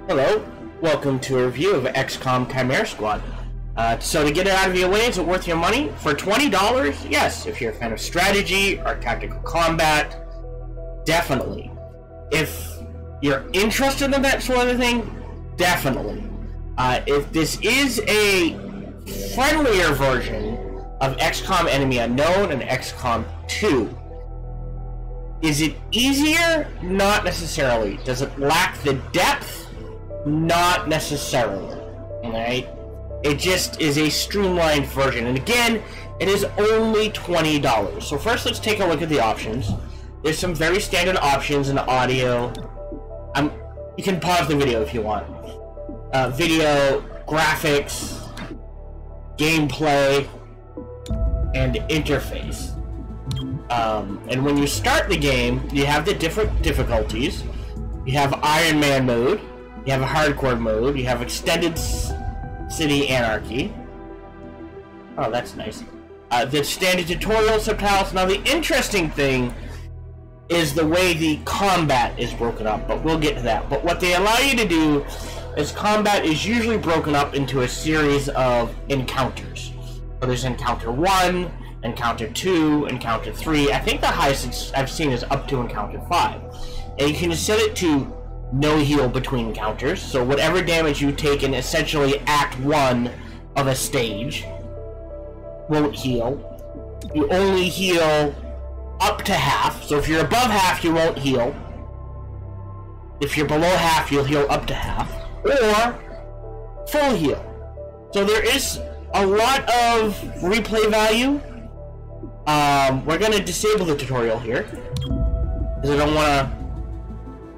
Hello, welcome to a review of XCom Chimera Squad. So to get it out of your way, is it worth your money? For $20, yes. If you're a fan of strategy or tactical combat, definitely. If you're interested in that sort of thing, definitely. If this is a friendlier version of XCom Enemy Unknown and XCom 2, is it easier? Not necessarily. Does it lack the depth? Not necessarily. Alright? It just is a streamlined version. And again, it is only $20. So first, let's take a look at the options. There's some very standard options in the audio. You can pause the video if you want. Video, graphics, gameplay, and interface. And when you start the game, you have the different difficulties. You have Iron Man mode, you have a hardcore mode, you have extended city anarchy. Oh, that's nice. The standard tutorial subtitles. Now, the interesting thing is the way the combat is broken up, but we'll get to that. But what they allow you to do is combat is usually broken up into a series of encounters. So there's encounter 1, encounter 2, encounter 3. I think the highest I've seen is up to encounter 5. And you can set it to no heal between encounters. So whatever damage you take in essentially Act 1 of a stage won't heal. You only heal up to half. So if you're above half, you won't heal. If you're below half, you'll heal up to half. Or full heal. So there is a lot of replay value. We're going to disable the tutorial here, because I don't want to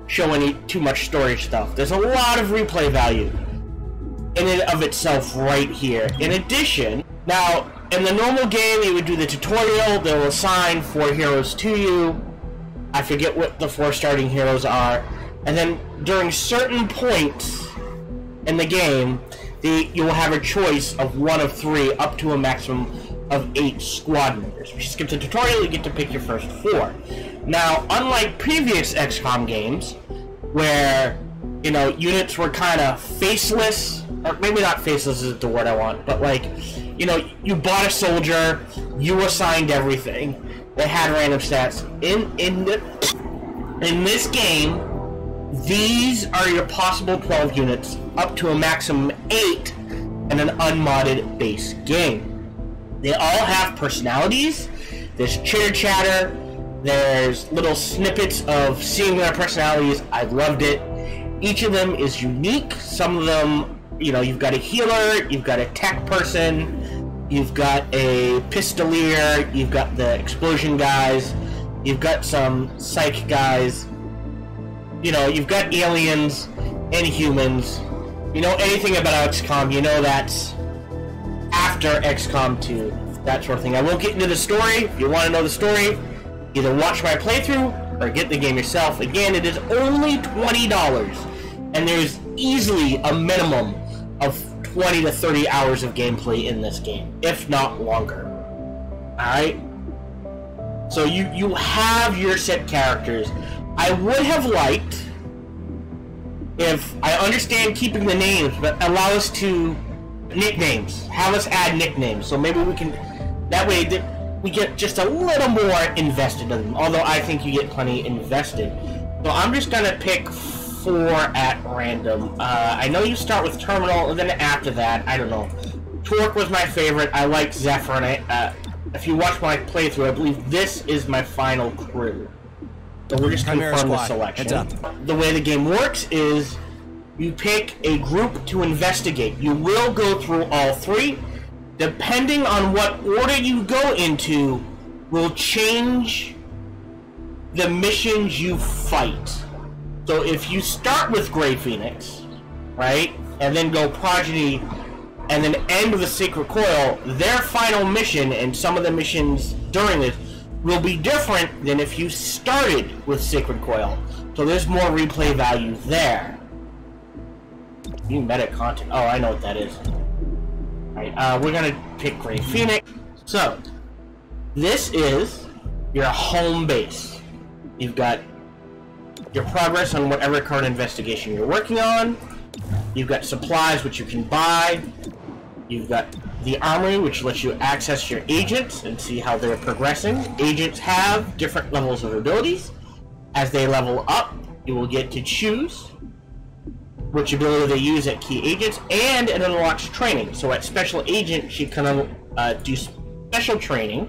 show too much story stuff. There's a lot of replay value in and of itself right here. In addition, now, in the normal game, you would do the tutorial. They'll assign 4 heroes to you. I forget what the 4 starting heroes are. And then, during certain points in the game, you will have a choice of 1 of 3 up to a maximum of 8 squad members. If you skip the tutorial, you get to pick your first 4. Now, unlike previous XCOM games, where, you know, units were kind of faceless, or maybe not faceless is the word I want, but like, you know, you bought a soldier, you assigned everything, they had random stats. In this game, these are your possible 12 units, up to a maximum 8 in an unmodded base game. They all have personalities. There's chitter chatter. There's little snippets of seeing their personalities. I loved it. Each of them is unique. Some of them, you know, you've got a healer, you've got a tech person, you've got a pistolier, you've got the explosion guys, you've got some psych guys, you know, you've got aliens and humans. You know anything about XCOM, you know that's after XCOM 2, that sort of thing. I won't get into the story. If you want to know the story, either watch my playthrough or get the game yourself. Again, it is only $20, and there's easily a minimum of 20 to 30 hours of gameplay in this game, if not longer. Alright? So you have your set characters. I would have liked, if I understand keeping the names, but allow us to nicknames. Have us add nicknames, so maybe we can, that way we get just a little more invested in them, although I think you get plenty invested. So I'm just gonna pick 4 at random. I know you start with Terminal, and then after that, I don't know. Torque was my favorite. I liked Zephyr, and if you watch my playthrough, I believe this is my final crew. So we're just confirming the selection. The way the game works is you pick a group to investigate. You will go through all 3. Depending on what order you go into, will change the missions you fight. So if you start with Grey Phoenix, right, and then go Progeny, and then end with a Sacred Coil, their final mission, and some of the missions during this, will be different than if you started with Sacred Coil. So there's more replay value there. New meta content. Oh, I know what that is. Alright, we're gonna pick Grey Phoenix. So, this is your home base. You've got your progress on whatever current investigation you're working on. You've got supplies, which you can buy. You've got the armory, which lets you access your agents and see how they're progressing. Agents have different levels of abilities. As they level up, you will get to choose which ability they use at key agents, and it unlocks training. So at special agent, she can do special training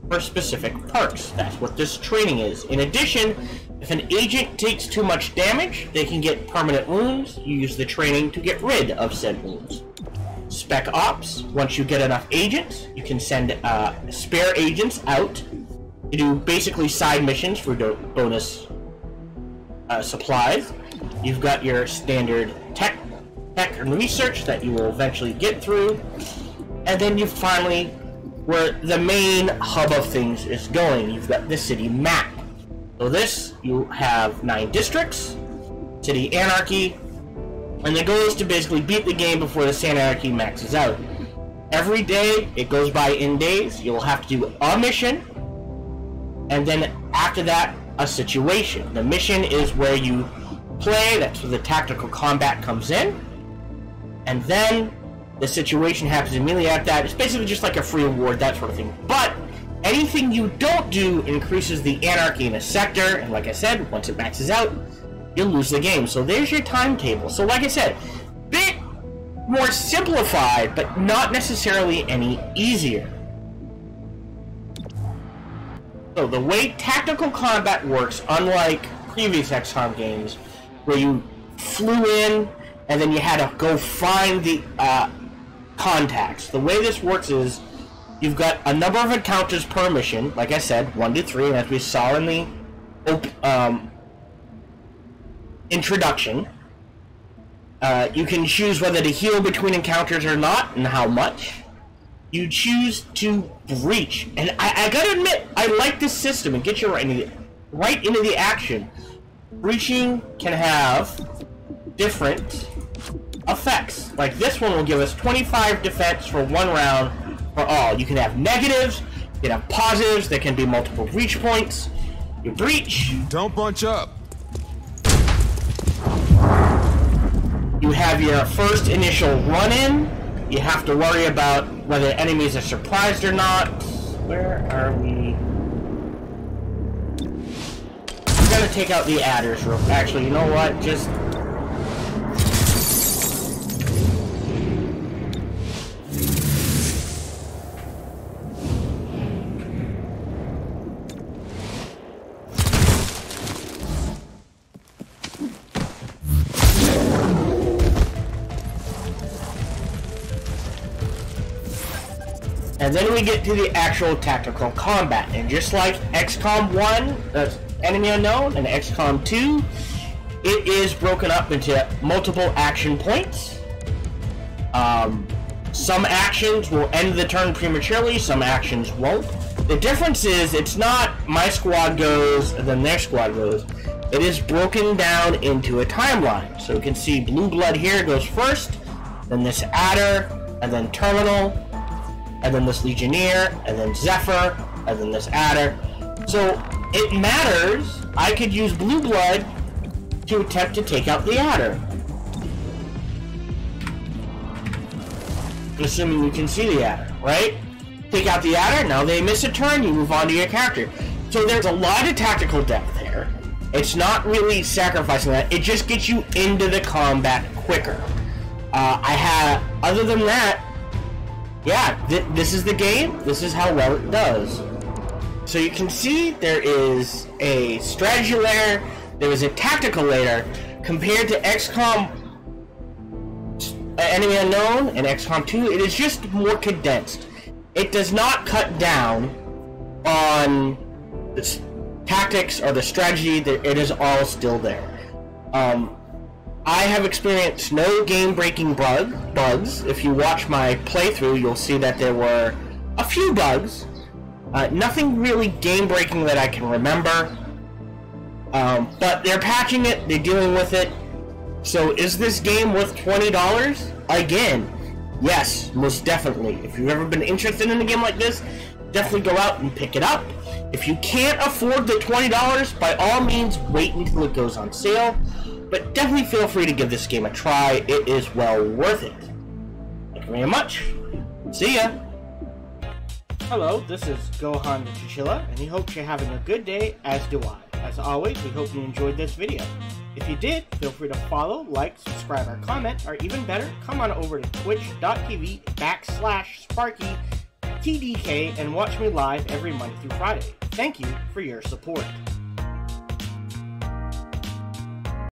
for specific perks. That's what this training is. In addition, if an agent takes too much damage, they can get permanent wounds. You use the training to get rid of said wounds. Spec Ops, once you get enough agents, you can send spare agents out to do basically side missions for bonus supplies. You've got your standard tech and research that you will eventually get through. And then you finally, where the main hub of things is going, you've got the city map. So this, you have 9 districts, city anarchy, and the goal is to basically beat the game before the city anarchy maxes out. Every day, it goes by in days, you'll have to do a mission, and then after that, a situation. The mission is where you play, that's where the tactical combat comes in, and then the situation happens immediately after that. It's basically just like a free reward, that sort of thing. But anything you don't do increases the anarchy in a sector, and like I said, once it maxes out, you'll lose the game. So there's your timetable. So like I said, bit more simplified, but not necessarily any easier. So the way tactical combat works, unlike previous XCom games, where you flew in and then you had to go find the contacts. The way this works is you've got a number of encounters per mission, like I said, 1 to 3, and as we saw in the introduction, you can choose whether to heal between encounters or not, and how much. You choose to breach, and I gotta admit, I like this system. It gets you right into the action. Breaching can have different effects. Like this one will give us 25 defense for 1 round for all. You can have negatives, you can have positives, there can be multiple breach points. You breach. Don't bunch up. You have your first initial run-in. You have to worry about whether enemies are surprised or not. Where are we? I'm gonna take out the adders real. Actually, you know what? Just and then we get to the actual tactical combat, and just like XCOM 1, that's Enemy Unknown, and XCOM 2, it is broken up into multiple action points. Some actions will end the turn prematurely, some actions won't. The difference is, it's not my squad goes, and then their squad goes. It is broken down into a timeline. So you can see Blue Blood here goes first, then this Adder, and then Terminal, and then this Legionnaire, and then Zephyr, and then this Adder. So it matters. I could use Blue Blood to attempt to take out the Adder. Assuming you can see the Adder, right? Take out the Adder, now they miss a turn, you move on to your character. So there's a lot of tactical depth here. It's not really sacrificing that, it just gets you into the combat quicker. Other than that, yeah, this is the game. This is how well it does. So you can see there is a strategy layer, there is a tactical layer. Compared to XCOM Enemy Unknown and XCOM 2, it is just more condensed. It does not cut down on the tactics or the strategy. It is all still there. I have experienced no game-breaking bugs. If you watch my playthrough, you'll see that there were a few bugs. Nothing really game-breaking that I can remember. But they're patching it, they're dealing with it. So is this game worth $20? Again, yes, most definitely. If you've ever been interested in a game like this, definitely go out and pick it up. If you can't afford the $20, by all means, wait until it goes on sale. But but definitely feel free to give this game a try. It is well worth it. Thank you very much. See ya! Hello, this is Gohan the Chinchilla, and he hopes you're having a good day, as do I. As always, we hope you enjoyed this video. If you did, feel free to follow, like, subscribe, or comment, or even better, come on over to twitch.tv/Sparky TDK and watch me live every Monday through Friday. Thank you for your support.